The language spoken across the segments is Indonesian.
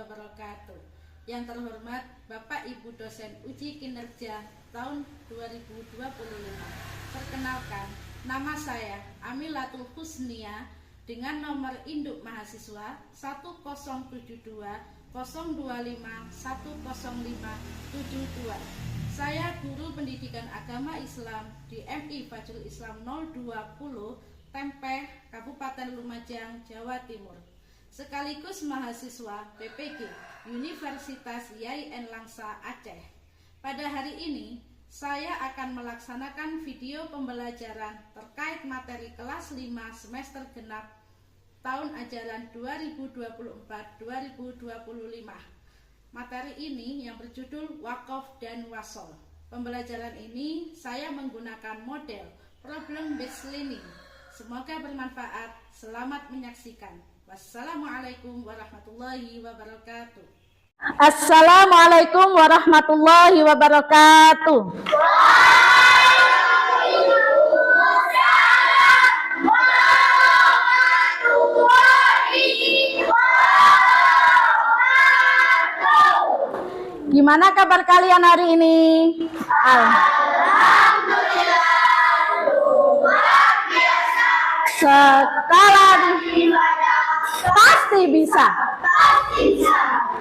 wabarakatuh. Yang terhormat Bapak Ibu dosen uji kinerja tahun 2025. Perkenalkan, nama saya Amilatul Husnia dengan nomor induk mahasiswa 1025025100572. Saya guru pendidikan agama Islam di MI Fajrul Islam 020 Tempeh, Kabupaten Lumajang, Jawa Timur. Sekaligus mahasiswa PPG Universitas YAIN Langsa Aceh. Pada hari ini saya akan melaksanakan video pembelajaran terkait materi kelas 5 semester genap tahun ajaran 2024-2025. Materi ini yang berjudul Wakaf dan Wasol. Pembelajaran ini saya menggunakan model problem based learning. Semoga bermanfaat. Selamat menyaksikan. Wassalamualaikum warahmatullahi wabarakatuh. Assalamualaikum warahmatullahi wabarakatuh. Gimana kabar kalian hari ini? Alhamdulillah, luar biasa. Sekarang pasti bisa.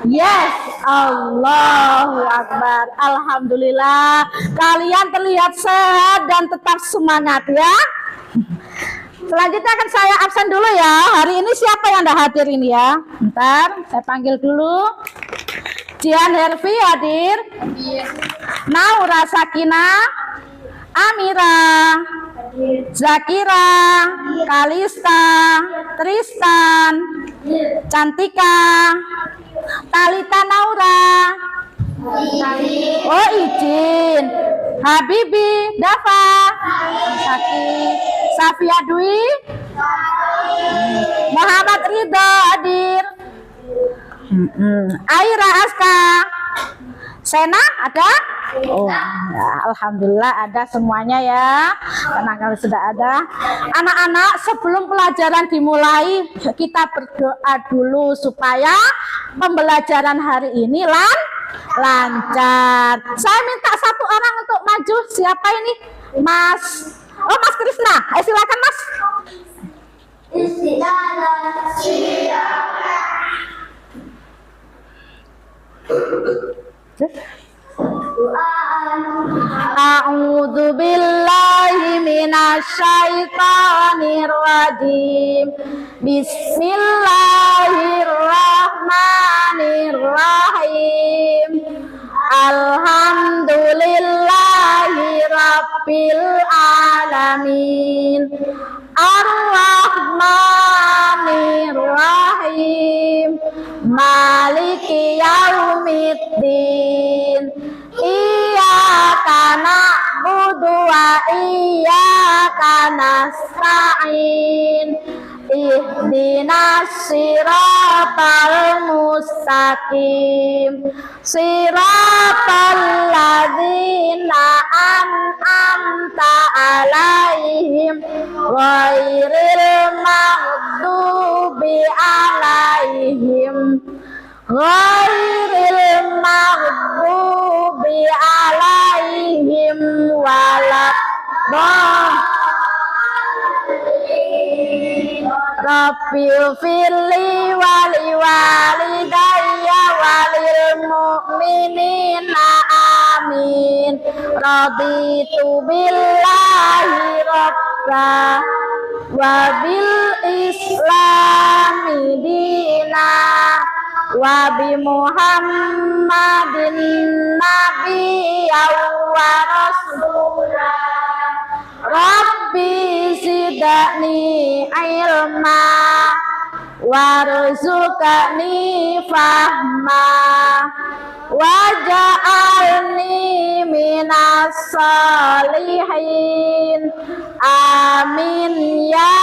Yes, Allahu Akbar. Alhamdulillah, kalian terlihat sehat dan tetap semangat ya. Selanjutnya akan saya absen dulu ya. Hari ini siapa yang anda hadir ini ya? Bentar, saya panggil dulu. Jian Hervi hadir. Naura Sakina, Amira, Zakira, Kalista, Tristan, Cantika, Talita Naura, oh izin, Habibi, Dafa, Saki, Safia Dwi, Muhammad Ridho hadir, Aira Aska, Sena ada? Oh ya, alhamdulillah ada semuanya ya. Karena kalau sudah ada. Anak-anak, sebelum pelajaran dimulai, kita berdoa dulu supaya pembelajaran hari ini lancar. Saya minta satu orang untuk maju. Siapa ini? Mas. Oh, Mas Krisna. Silakan Mas. Istiadah A'udzu billahi minasyaitonir rajim. Bismillahirrahmanirrahim. Alhamdulillahi rabbil alamin. Ar-Rahmanir-Rahim. Maliki yaumiddin. Iyyaka na'budu wa iyyaka nasta'in. Ihdinas siratal mustaqim. Siratal ladzina an'amta 'alaihim ghairil maghdubi 'alaihim Rabbil firli wali walidayya walil mu'minina amin. Raditu billahi rabba wa bil islami dina wa bi Muhammadin nabiyyan wa rasulah. Rabbi zidni ilma warzuqni fahma waj'alni minas salihin. Amin ya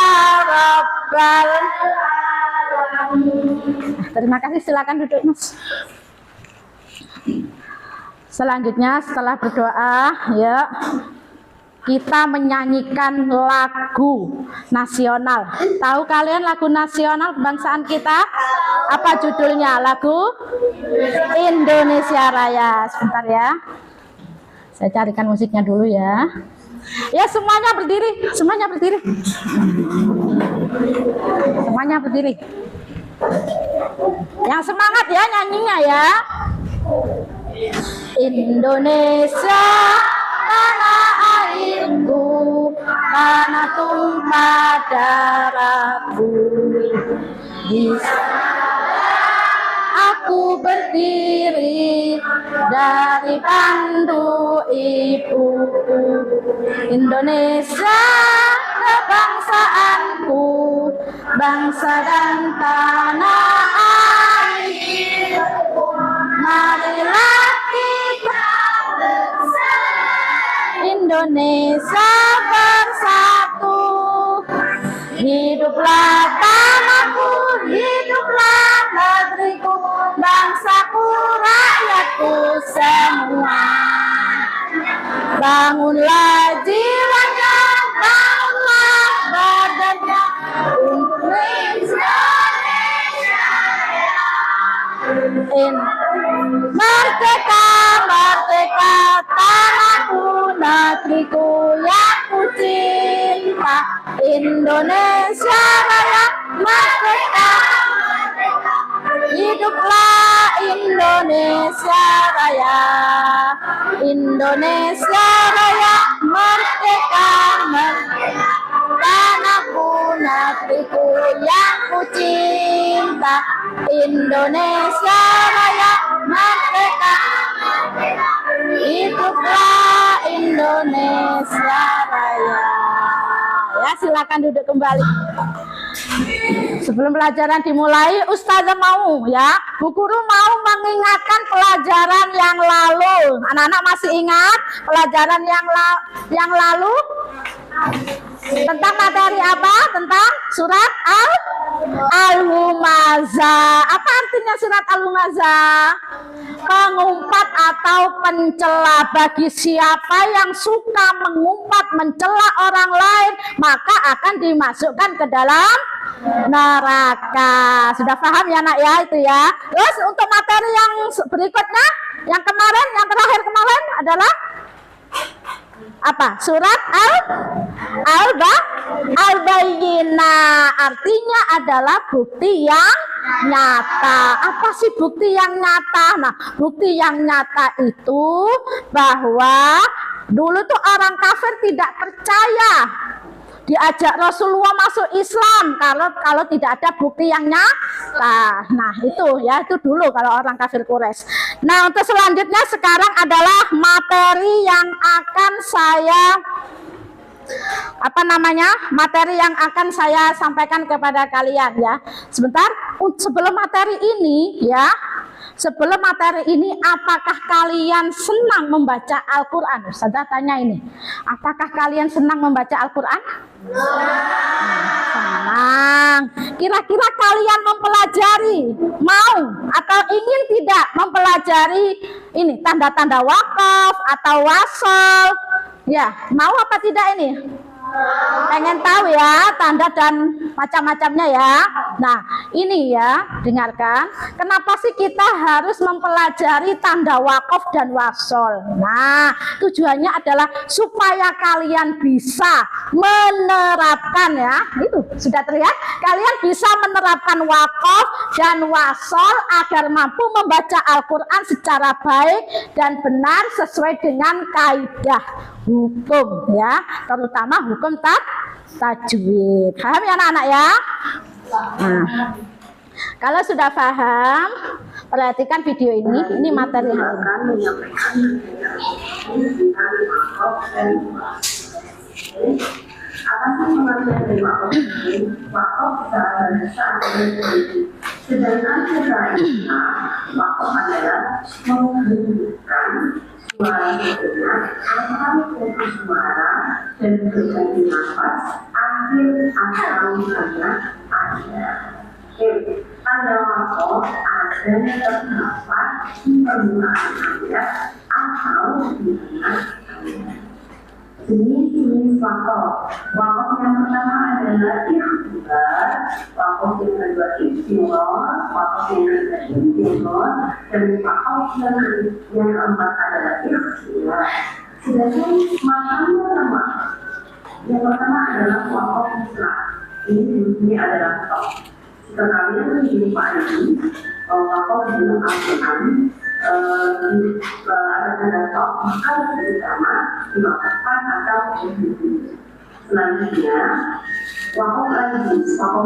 rabbal alamin. Terima kasih, silakan duduk Mas. Selanjutnya setelah berdoa ya, kita menyanyikan lagu nasional. Tahu kalian lagu nasional kebangsaan kita? Apa judulnya? Lagu Indonesia Raya. Sebentar ya. Saya carikan musiknya dulu ya. Ya, semuanya berdiri, semuanya berdiri. Semuanya berdiri. Yang semangat ya nyanyinya ya. Indonesia tanah airku, tanah tumpah darahku. Di sana aku berdiri dari pandu ibuku. Indonesia kebangsaanku, bangsa dan tanah airku. Marilah kita bersatu, Indonesia bersatu. Hiduplah tanahku, hiduplah negeriku, bangsaku, rakyatku semua. Bangunlah jiwanya, bangunlah badannya untuk Indonesia. Merdeka, merdeka, tanahku, negeriku yang ku cinta. Indonesia Raya, merdeka, hiduplah Indonesia Raya. Indonesia Raya, merdeka, merdeka, tanahku, negeriku yang ku cinta. Indonesia Raya, merdeka, hiduplah Indonesia Raya. Ya, silakan duduk kembali. Sebelum pelajaran dimulai, Ustazah mau ya, Bu Guru mau mengingatkan pelajaran yang lalu. Anak-anak masih ingat pelajaran yang lalu? Tentang materi apa? Tentang surat Al-Humazah. Apa artinya surat Al-Humazah? Pengumpat atau pencela. Bagi siapa yang suka mengumpat, mencela orang lain, maka akan dimasukkan ke dalam neraka. Sudah paham ya nak ya itu ya. Terus untuk materi yang berikutnya, yang kemarin, yang terakhir kemarin adalah apa? Surat Al-Bayyinah. Artinya adalah bukti yang nyata. Apa sih bukti yang nyata? Nah, bukti yang nyata itu bahwa dulu tuh orang kafir tidak percaya diajak Rasulullah masuk Islam kalau tidak ada bukti yang nyata. Nah, itu ya, itu dulu kalau orang kafir Quraisy. Nah, untuk selanjutnya sekarang adalah materi yang akan saya materi yang akan saya sampaikan kepada kalian ya. Sebentar, sebelum materi ini ya. Sebelum materi ini, apakah kalian senang membaca Al-Quran? Ustazah tanya ini, apakah kalian senang membaca Al-Quran? Senang. Kira-kira kalian mempelajari, mau atau ingin tidak mempelajari ini tanda-tanda wakaf atau wasol? Ya, mau apa tidak ini? Pengen tahu ya tanda dan macam-macamnya ya. Nah, ini ya, dengarkan. Kenapa sih kita harus mempelajari tanda wakaf dan wasol? Nah, tujuannya adalah supaya kalian bisa menerapkan ya. Itu sudah terlihat. Kalian bisa menerapkan wakaf dan wasol agar mampu membaca Al-Quran secara baik dan benar sesuai dengan kaidah hukum ya, terutama hukum tajwid. Paham ya anak-anak ya? Nah, kalau sudah paham, perhatikan video ini materi hari ini. Sedangkan sebaliknya wakaf adalah menghentikan suara bergerak atau fokus suara dan berganti nafas akhir atau banyak ada. Pada wakaf ada terdapat permulaan ayat atau di tengah ayat. Jenis-jenis jenis wakaf. Wakaf yang pertama adalah ikhtibar, wakaf yang kedua istimor, wakaf yang ketiga istimor, dan wakaf yang keempat adalah ikhtibar. Sedangkan macam pertama, yang pertama adalah wakaf Islam. Ini adalah top. Jika kalian menjumpai wakaf dalam Al-Quran, ada tanda top, maka lebih utama diwakafkan atau berhenti. Selanjutnya, wakaf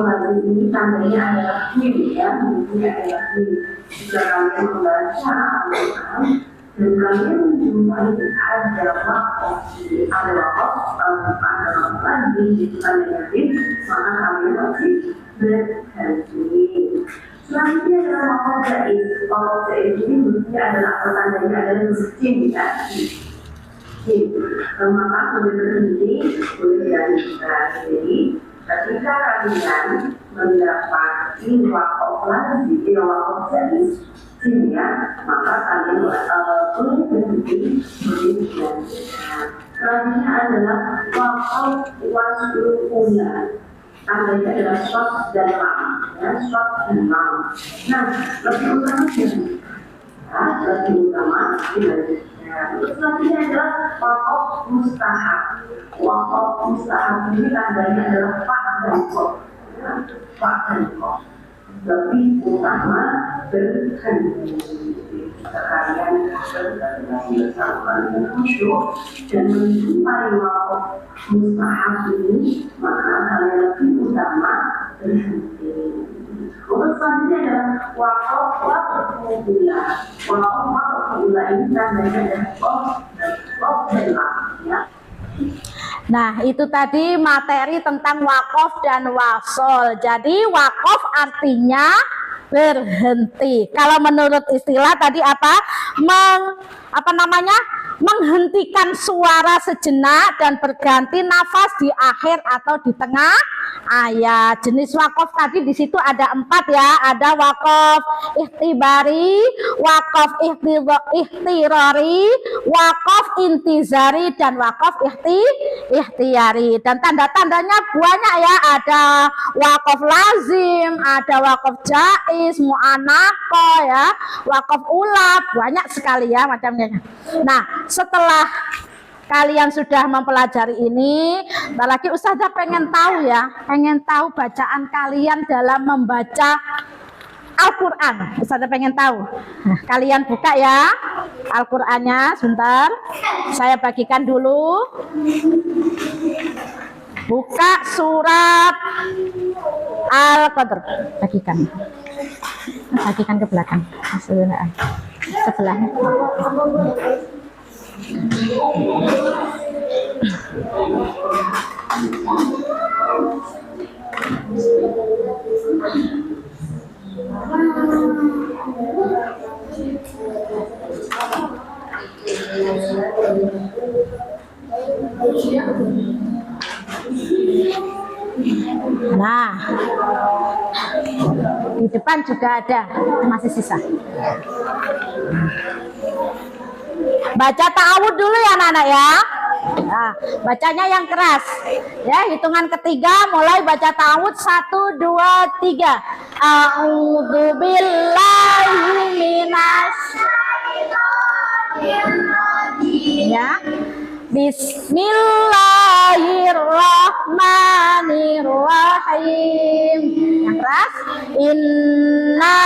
lagi ini tandanya adalah mim, ya, ini adalah mim. Jika kalian membaca Al-Quran dan kalian menjumpai ada wakaf, ada wakaf lagi di tandanya mim, maka kalian wajib berhenti. Selanjutnya adalah wakaf jaiz. Wakaf jaiz ini bentuknya adalah tandanya adalah miskin, ya. Maka boleh berhenti, boleh dilanjutkan. Jadi ketika kalian mendapati wakaf lagi, wakaf jaiz, ya, maka kalian boleh berhenti, boleh dilanjutkan. Selanjutnya adalah wakaf wasful ula. Tandanya adalah short dan lam, ya, short dan lam. Nah, lebih utama lebih utama dilanjutkan. Selanjutnya adalah wakaf mustahab. Wakaf mustahab ini tandanya adalah pak dan kok, ya, pak dan kok. Lebih utama berhenti. Sekalian bersama dengan khusyuk dan menjumpai wakaf mustahab ini, maka kalian lebih utama berhenti. Untuk selanjutnya adalah wakaf ula. Wakaf ula ini tandanya adalah dan lam, ya. Nah, itu tadi materi tentang wakaf dan wasol. Jadi wakaf artinya berhenti. Kalau menurut istilah tadi menghentikan suara sejenak dan berganti nafas di akhir atau di tengah ayat. Jenis wakaf tadi di situ ada 4, ya. Ada wakaf ikhtibari, wakaf ikhtirari, wakaf intizari, dan wakaf ikhtiyari. Dan tanda-tandanya banyak, ya. Ada wakaf lazim, ada wakaf jaiz, mu'anaqah, ya, wakaf ula, banyak sekali, ya, macamnya. Nah, setelah kalian sudah mempelajari ini, lagi Ustazah pengen tahu, ya, pengen tahu bacaan kalian dalam membaca Al-Quran. Ustazah pengen tahu. Nah, kalian buka, ya, Al-Qurannya sebentar. Saya bagikan dulu. Buka surat Al-Qadr. Bagikan ke belakang. Sebelahnya. Nah, di depan juga ada, masih sisa. Baca ta'awud dulu, ya, anak-anak, ya. Nah, bacanya yang keras, ya. Hitungan ketiga mulai baca ta'awud. 1, 2, 3. A'udzubillahi minasyaitonirrajim, ya. Bismillahirrahmanirrahim. Yang keras. Inna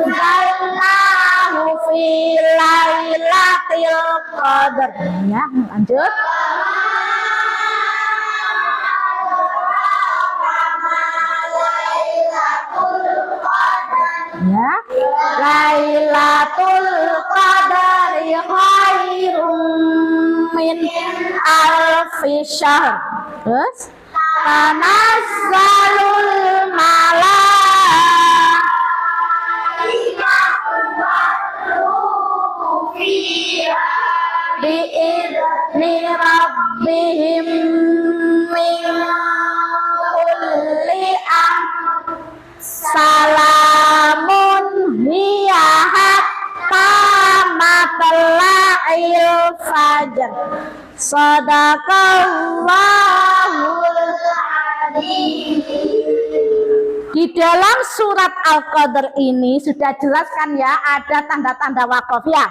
anzalnahu fi lailatul qadar. Ya, lanjut. Ya, Lailatul Qadari khairum min alfi syahr. Terus tanazzalul malaikatu fiha bi'izni rabbihim min kulli salamun hiya hatta matla'il Biar. Sadaqallahul Azim. Di dalam surat Al-Qadr ini sudah jelaskan ya, ada tanda-tanda wakaf ya.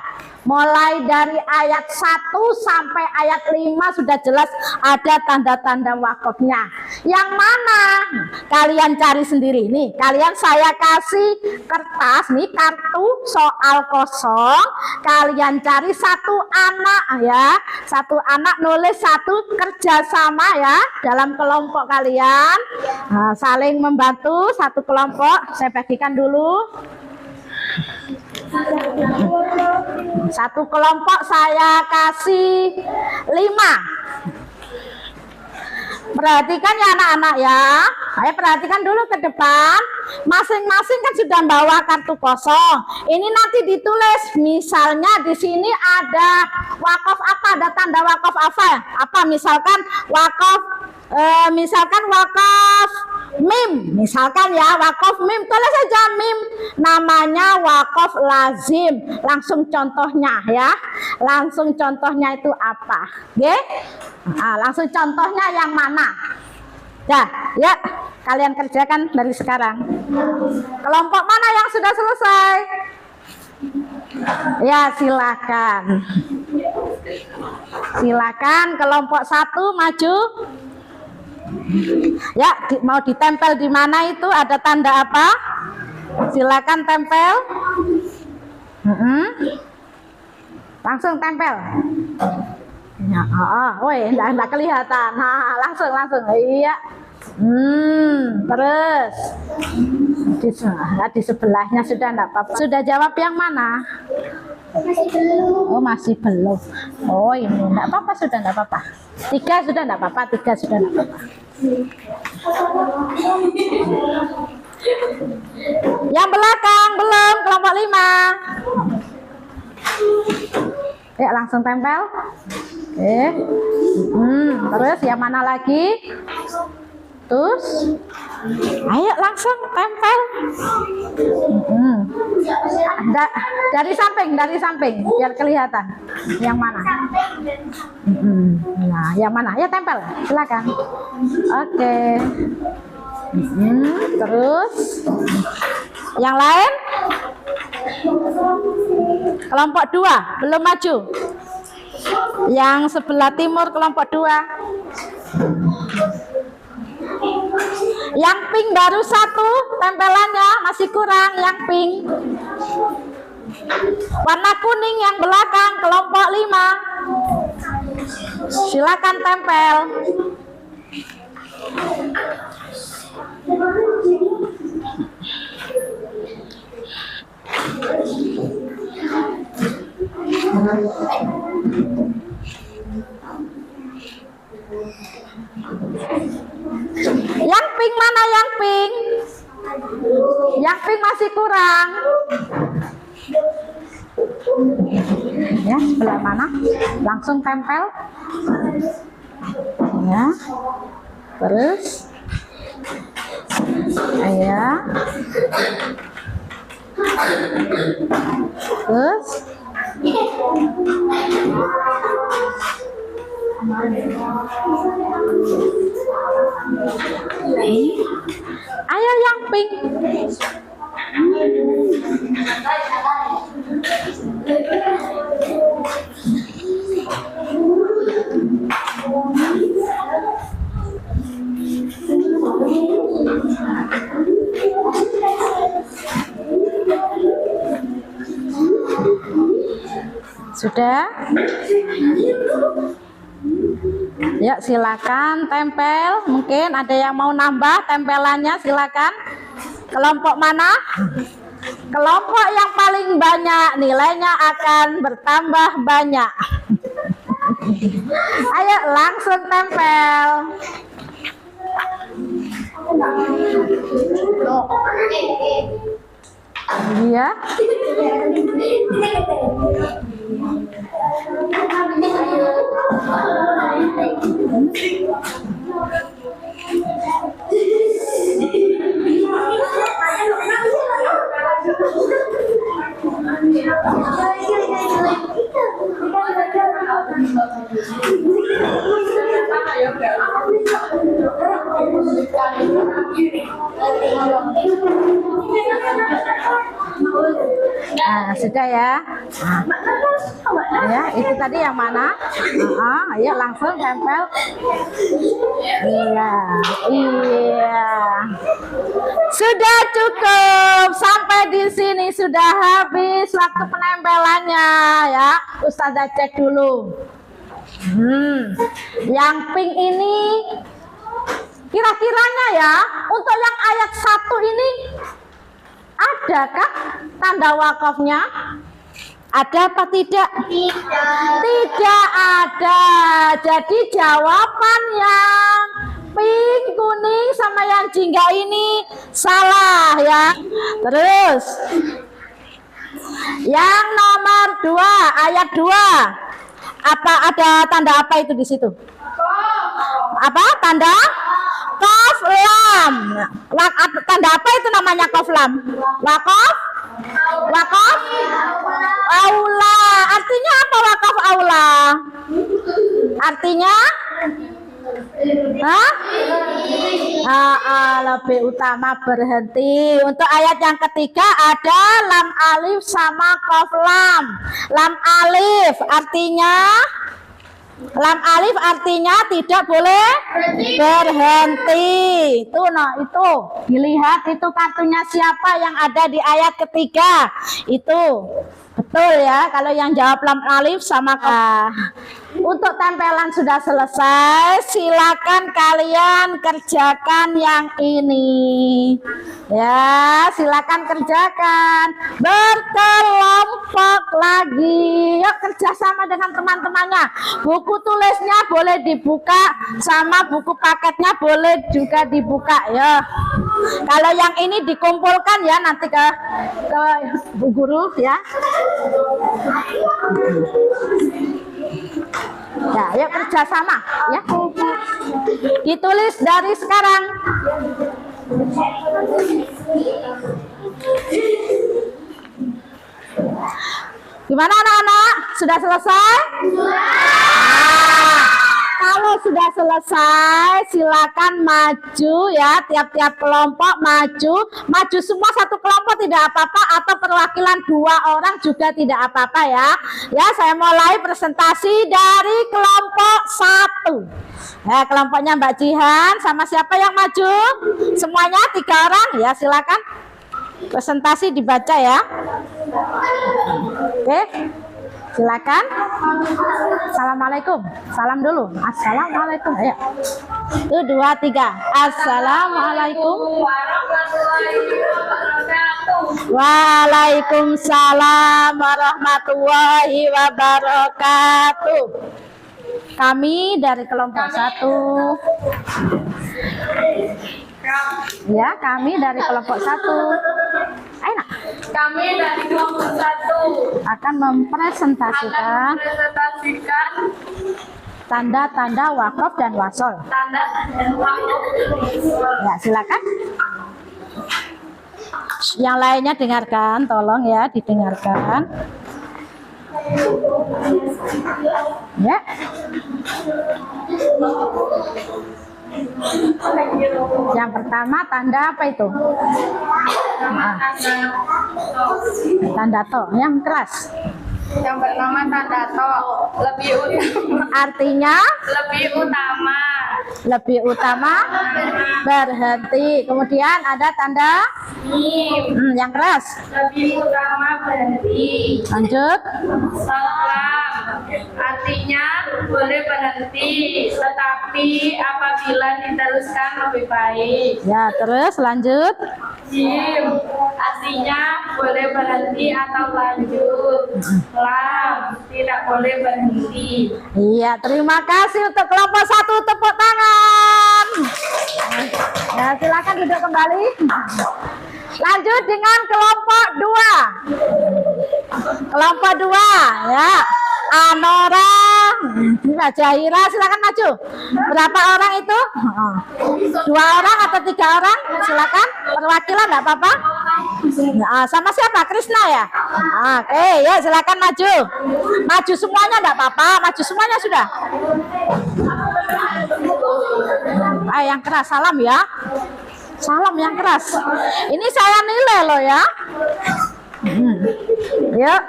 Mulai dari ayat 1 sampai ayat 5 sudah jelas ada tanda-tanda wakafnya. Yang mana? Kalian cari sendiri nih. Kalian saya kasih kertas nih, kartu soal kosong. Kalian cari satu anak ya. Satu anak nulis satu kerjasama ya dalam kelompok kalian. Nah, saling membantu satu kelompok. Saya bagikan dulu. Satu kelompok saya kasih 5. Perhatikan ya anak-anak ya. Saya perhatikan dulu ke depan. Masing-masing kan sudah bawa kartu kosong. Ini nanti ditulis. Misalnya di sini ada wakaf apa? Ada tanda wakaf apa? Apa misalkan wakaf wakaf mim, misalkan ya wakaf mim, tulis saja mim, namanya wakaf lazim. Langsung contohnya ya, langsung contohnya itu apa? Langsung contohnya yang mana? Ya, kalian kerjakan dari sekarang. Kelompok mana yang sudah selesai? Ya, silakan. Silakan kelompok 1 maju. Ya, mau ditempel di mana itu? Ada tanda apa? Silakan tempel. Langsung tempel. Ya, enggak kelihatan. Nah, langsung. Iya. Terus di sebelahnya sudah enggak apa-apa. Sudah jawab yang mana? Masih belum. Oh, masih belum. Oh, ini enggak apa-apa, sudah enggak apa-apa. 3 sudah enggak apa-apa, 3 sudah enggak apa-apa. Yang belakang belum, kelompok 5. Ya, langsung tempel. Terus yang mana lagi? Terus, ayo langsung tempel. Dari samping, biar kelihatan. Yang mana? Nah, yang mana? Ya tempel, silakan. Oke. Terus, yang lain? Kelompok 2 belum maju. Yang sebelah timur kelompok 2. Yang pink baru 1 tempelannya, masih kurang yang pink. Warna kuning yang belakang kelompok 5. Silakan tempel. Yang pink mana yang pink? Yang pink masih kurang. Ya, sebelah mana? Langsung tempel. Ya. Terus. Ya. Terus. Ayo yang pink. Sudah? Ya, silakan tempel. Mungkin ada yang mau nambah tempelannya, silakan. Kelompok mana? Kelompok yang paling banyak nilainya akan bertambah banyak. Ayo langsung tempel. Iya. Nah, sudah ya. Ya, itu tadi yang mana? Ayo langsung tempel. Iya, iya. Sudah cukup. Sampai di sini sudah habis waktu penempelannya ya. Ustazah cek dulu. Yang pink ini kira-kiranya ya, untuk yang ayat 1 ini adakah tanda wakafnya? Ada apa tidak? Tidak ada. Jadi jawaban yang pink, kuning sama yang jingga ini salah ya. Terus yang nomor 2, ayat 2. Apa ada tanda apa itu di situ? Apa tanda? Qaf lam. Tanda apa itu namanya qaf lam? Wakaf? Wakaf? Aula. Artinya apa wakaf aula? Artinya? Lebih utama berhenti. Untuk ayat yang ketiga ada lam alif sama qaf lam. Lam alif artinya tidak boleh berhenti. Itu itu dilihat itu kartunya siapa yang ada di ayat ketiga. Itu betul ya kalau yang jawab lam alif sama qaf. Untuk tempelan sudah selesai, silakan kalian kerjakan yang ini. Ya, silakan kerjakan. Berkelompok lagi. Yuk kerjasama dengan teman-temannya. Buku tulisnya boleh dibuka, sama buku paketnya boleh juga dibuka ya. Kalau yang ini dikumpulkan ya nanti ke Bu Guru ya. Ya, yuk kerjasama ya. Ditulis dari sekarang. Gimana anak-anak? Sudah selesai? Kalau sudah selesai, silakan maju ya. Tiap-tiap kelompok maju semua satu kelompok tidak apa-apa, atau perwakilan 2 orang juga tidak apa-apa ya. Ya, saya mulai presentasi dari kelompok 1. Ya, kelompoknya Mbak Jihan sama siapa yang maju? Semuanya 3 orang ya, silakan. Presentasi dibaca ya. Oke. Silakan. Assalamualaikum. Salam dulu. Assalamualaikum. Ayo. 1, 2, 3. Assalamualaikum warahmatullahi wabarakatuh. Waalaikumsalam warahmatullahi wabarakatuh. Kami dari kelompok 1. Ya, kami dari kelompok 1. Enak. Kami dari kelompok 1 akan mempresentasikan tanda-tanda wakaf dan wasol. tanda-tanda wakaf. Ya, silakan. Yang lainnya dengarkan, tolong ya didengarkan. Ya. Yang pertama tanda apa itu? Tanda to, yang keras. Yang pertama tanda to, lebih utama. Artinya lebih utama berhenti. Kemudian ada tanda yang keras. Lebih utama berhenti. Lanjut. Salam, artinya boleh berhenti, tetapi apabila diteruskan lebih baik. Ya, terus lanjut. Jim, artinya boleh berhenti atau lanjut. Lam, tidak boleh berhenti. Iya, terima kasih untuk kelompok 1, tepuk tangan. Ya, silakan duduk kembali. Lanjut dengan kelompok 2. Kelompok 2 ya. Anora, Mbak Jahira, silakan maju. Berapa orang itu? 2 orang atau 3 orang? Silakan. Perwakilan enggak apa-apa? Nah, sama siapa? Krisna ya? Oke, ya silakan maju. Maju semuanya enggak apa-apa, maju semuanya sudah. Yang keras salam ya. Salam yang keras. Ini saya nilai loh ya. Yuk.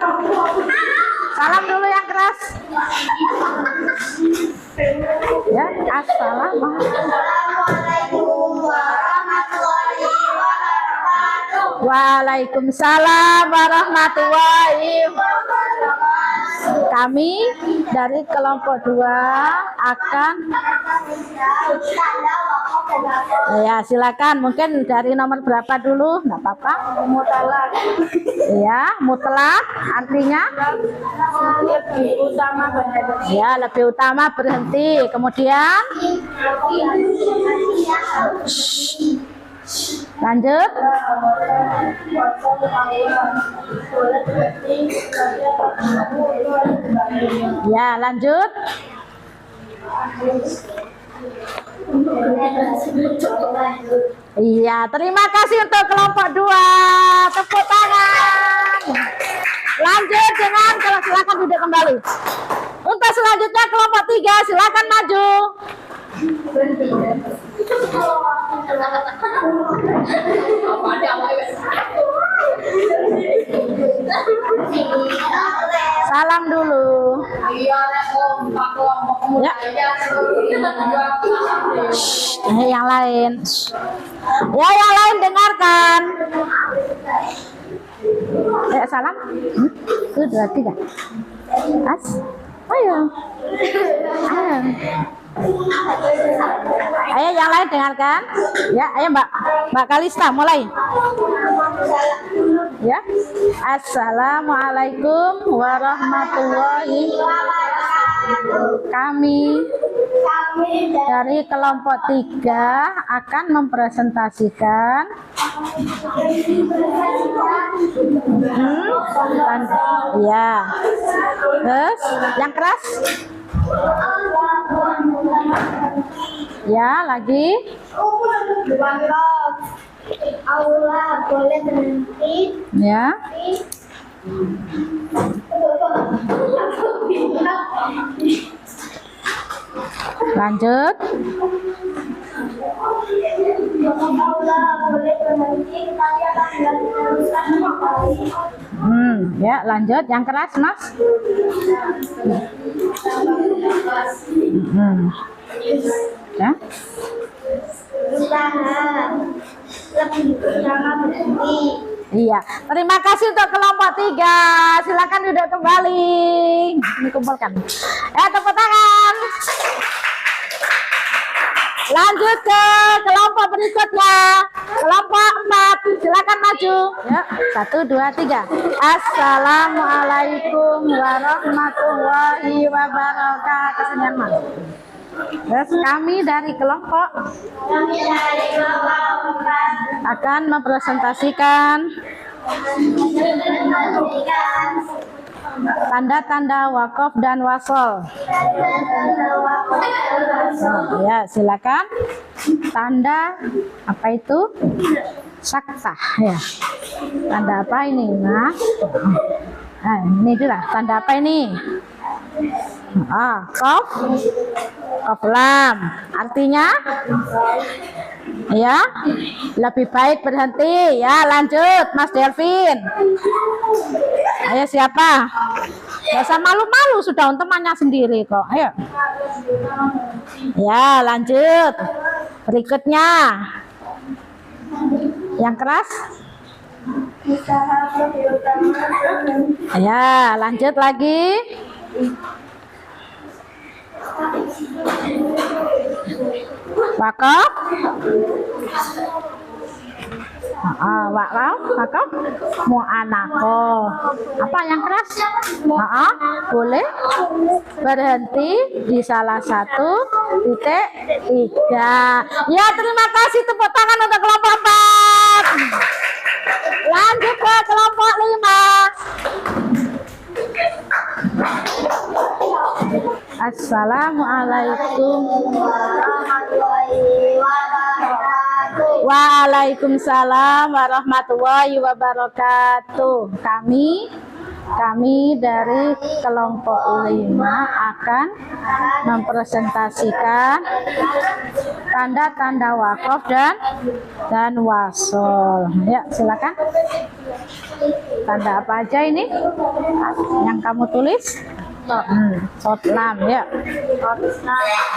Salam dulu yang keras. Ya, assalamualaikum warahmatullahi wabarakatuh. Waalaikumsalam warahmatullahi wabarakatuh. Kami dari kelompok 2 akan ya silakan, mungkin dari nomor berapa dulu, nggak apa-apa. Mutlak. Ya, mutlak artinya Lebih utama berhenti. ya lebih utama berhenti. Kemudian lanjut. Ya, lanjut. Iya, terima kasih untuk kelompok 2. Tepuk tangan. Lanjut dengan silakan duduk kembali. Untuk selanjutnya kelompok 3 silakan maju. Salam dulu. Ya. Yang lain. Ya, yang lain dengarkan. Salam. 1, 2, 3. Ayo. Ayo yang lain dengarkan. Ya, ayo Mbak Kalista mulai. Ya. Assalamualaikum warahmatullahi wabarakatuh. Kami dari kelompok 3 akan mempresentasikan ya. Terus yang keras. Ya, lagi. Allah boleh berhenti. Ya. Lanjut. Allah boleh berhenti, tapi akan diteruskan kembali. Ya, lanjut yang keras, Mas. Ya. Usaha lebih utama berhenti. Iya, terima kasih untuk kelompok 3. Silakan duduk kembali. Ini kumpulkan. Tepuk tangan. Lanjut ke kelompok berikutnya. Kelompok 4, silakan maju. Ya, 1, 2, 3. Assalamualaikum warahmatullahi wabarakatuh. Yang mana? Terus kami dari kelompok akan mempresentasikan tanda-tanda wakaf dan wasol. Ya, silakan. Tanda apa itu? Saktah ya. Tanda apa ini, Mas? Nah, ini dia tanda apa ini? Qaf, qaf lam. Artinya ya, lebih baik berhenti. Ya, lanjut Mas Delvin. Ayo siapa? Gak usah malu-malu, sudah untuk temannya sendiri kok. Ayo. Ya, lanjut. Berikutnya. Yang keras. Ya, lanjut lagi. Wakaf. Wakaf. Mu'anako. Apa yang keras? Boleh berhenti di salah satu titik 3. Ya, terima kasih, tepuk tangan untuk kelompok 4. Lanjut ke kelompok 5. Assalamualaikum warahmatullahi wabarakatuh. Waalaikumsalam warahmatullahi wabarakatuh. Kami dari kelompok 5 akan mempresentasikan tanda-tanda wakaf dan wasol. Ya, silakan. Tanda apa aja ini yang kamu tulis? Sotlam ya.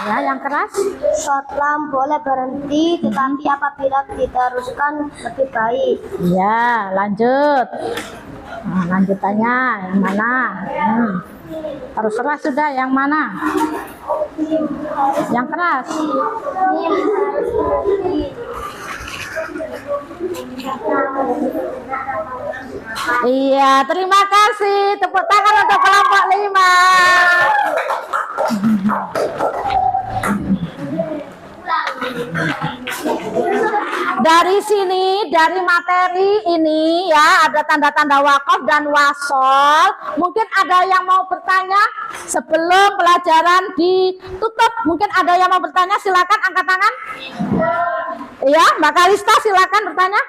Ya, yang keras. Sotlam boleh berhenti, tetapi apabila diteruskan lebih baik. Ya, lanjut. Nah, lanjutannya yang mana? Terserah sudah yang mana? Yang keras. Iya, terima kasih. Tepuk tangan untuk kelompok 5. Dari sini, dari materi ini ya, ada tanda-tanda wakaf dan wasol. Mungkin ada yang mau bertanya sebelum pelajaran ditutup. Mungkin ada yang mau bertanya, silakan angkat tangan. Iya, Mbak Kalista silakan bertanya.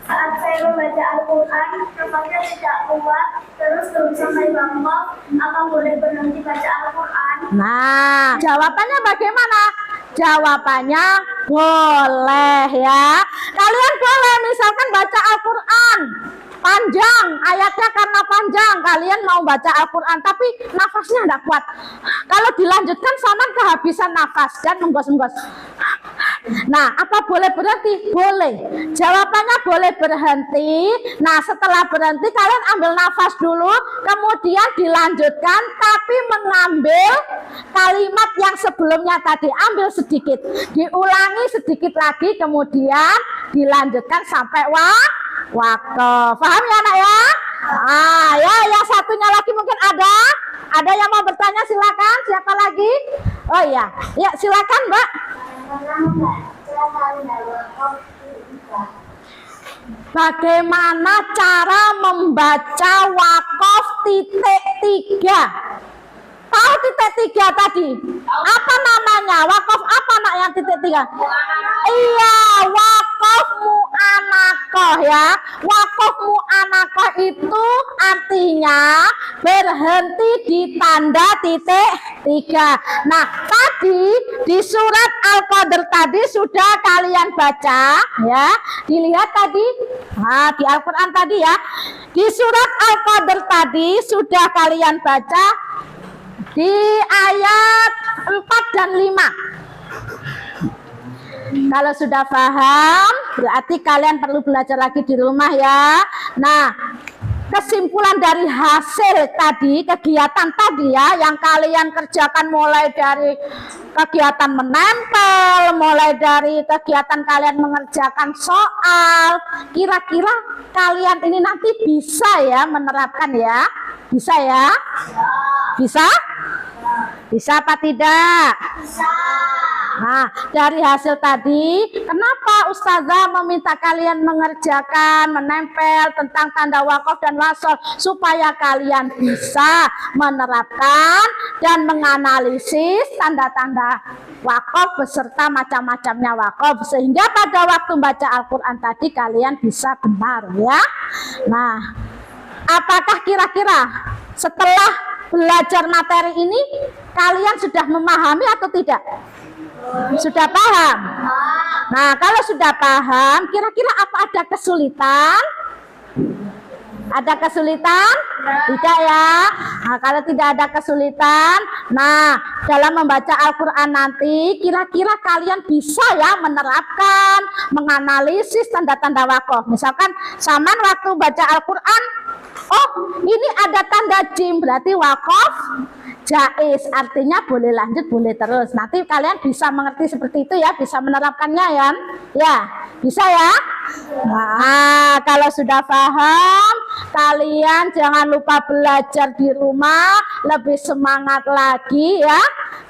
Saat saya membaca Al-Quran, nampaknya tidak kuat, terus sampai wakaf, apa boleh berhenti baca Al-Quran? Nah, jawabannya bagaimana? Jawabannya boleh ya. Kalian boleh misalkan baca Al-Quran panjang, ayatnya karena panjang, kalian mau baca Al-Quran tapi nafasnya tidak kuat. Kalau dilanjutkan sama kehabisan nafas dan menggos-menggos. Nah, apa boleh berhenti? Boleh. Jawabannya boleh berhenti. Nah, setelah berhenti kalian ambil nafas dulu, kemudian dilanjutkan tapi mengambil kalimat yang sebelumnya tadi, ambil sedikit, diulangi sedikit lagi, kemudian dilanjutkan sampai wakaf. Paham ya anak ya? Ah, ya, yang satunya lagi mungkin ada yang mau bertanya, silakan. Siapa lagi? Oh iya, ya silakan Mbak. Bagaimana cara membaca wakaf titik 3? Tahu titik 3 tadi? Apa namanya? Wakaf apa nak yang titik 3? Iya, wakaf mu'anakoh ya. Wakaf mu'anakoh itu artinya berhenti di tanda titik 3. Nah, tadi di surat Al-Qadr tadi sudah kalian baca ya. Dilihat tadi. Nah, di Al-Quran tadi ya. Di surat Al-Qadr tadi sudah kalian baca di ayat 4 dan 5. Kalau sudah paham, berarti kalian perlu belajar lagi di rumah ya. Nah, kesimpulan dari hasil tadi, kegiatan tadi ya, yang kalian kerjakan mulai dari kegiatan menempel, mulai dari kegiatan kalian mengerjakan soal, kira-kira kalian ini nanti bisa ya menerapkan ya? Bisa ya? Bisa? Bisa apa tidak? Bisa. Nah, dari hasil tadi, kenapa Ustazah meminta kalian mengerjakan, menempel tentang tanda wakaf dan wasol, supaya kalian bisa menerapkan dan menganalisis tanda-tanda wakaf beserta macam-macamnya wakaf, sehingga pada waktu baca Al-Quran tadi kalian bisa benar ya. Nah, apakah kira-kira setelah belajar materi ini kalian sudah memahami atau tidak? Sudah paham? Nah, kalau sudah paham, kira-kira apa ada kesulitan? Ada kesulitan? Tidak ya. Nah, kalau tidak ada kesulitan, nah dalam membaca Al-Quran nanti kira-kira kalian bisa ya menerapkan, menganalisis tanda-tanda wakaf. Misalkan Saman waktu baca Al-Quran, oh ini ada tanda jim, berarti wakaf jaiz, artinya boleh lanjut, boleh terus. Nanti kalian bisa mengerti seperti itu ya, bisa menerapkannya ya. Ya, bisa ya. Nah, kalau sudah paham, kalian jangan lupa belajar di rumah, lebih semangat lagi ya.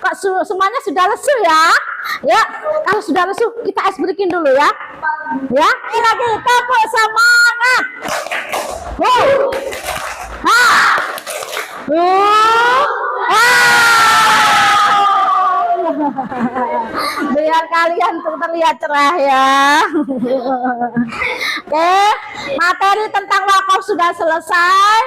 Kok semuanya sudah lesu ya? Ya, kalau sudah lesu kita ice breaking dulu ya. Ya, kita semangat. Ha. Biar kalian terlihat cerah ya. Oke, materi tentang wakaf sudah selesai.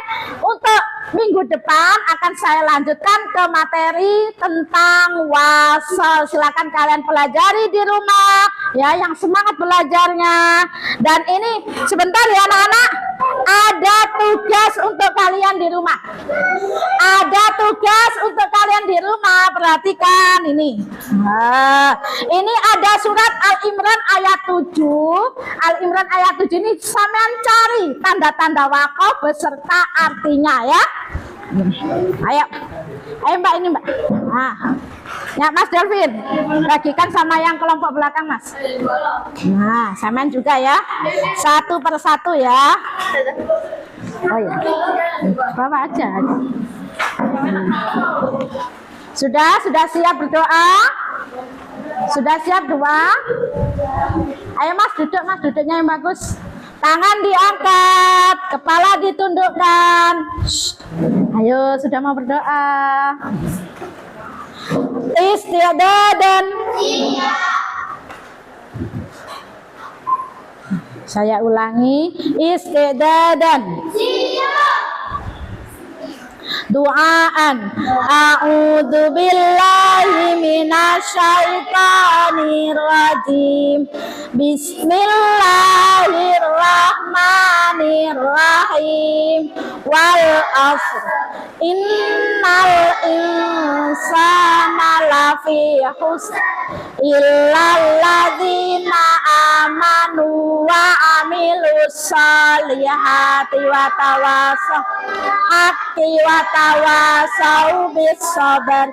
Untuk minggu depan akan saya lanjutkan ke materi tentang wasal. Silakan kalian pelajari di rumah ya, yang semangat belajarnya. Dan ini sebentar ya anak-anak, ada tugas untuk kalian di rumah. Ada tugas untuk kalian di rumah. Perhatikan ini. Nah, ini ada surat Al-Imran ayat 7. Al-Imran ayat 7 ini sampean cari tanda-tanda wakaf beserta artinya ya. Ayo Mbak, ini Mbak. Nah, ya Mas Delvin, bagikan sama yang kelompok belakang Mas. Nah, sampean juga ya, satu per satu ya. Oh ya, bawa aja. Sudah siap berdoa? Sudah siap doa? Ayo Mas, duduknya yang bagus. Tangan diangkat, kepala ditundukkan. Shh. Ayo, sudah mau berdoa. Istiadan. Saya ulangi, istiadan. Duaan. A'udzu billahi minasyaitonir rajim. Bismillahirrahmanirrahim. Wal asr. Innal insana lafi khusr illal ladzina amanu wa amilus solihati wa tawassaw haqqi wa tawassaw bis sabr.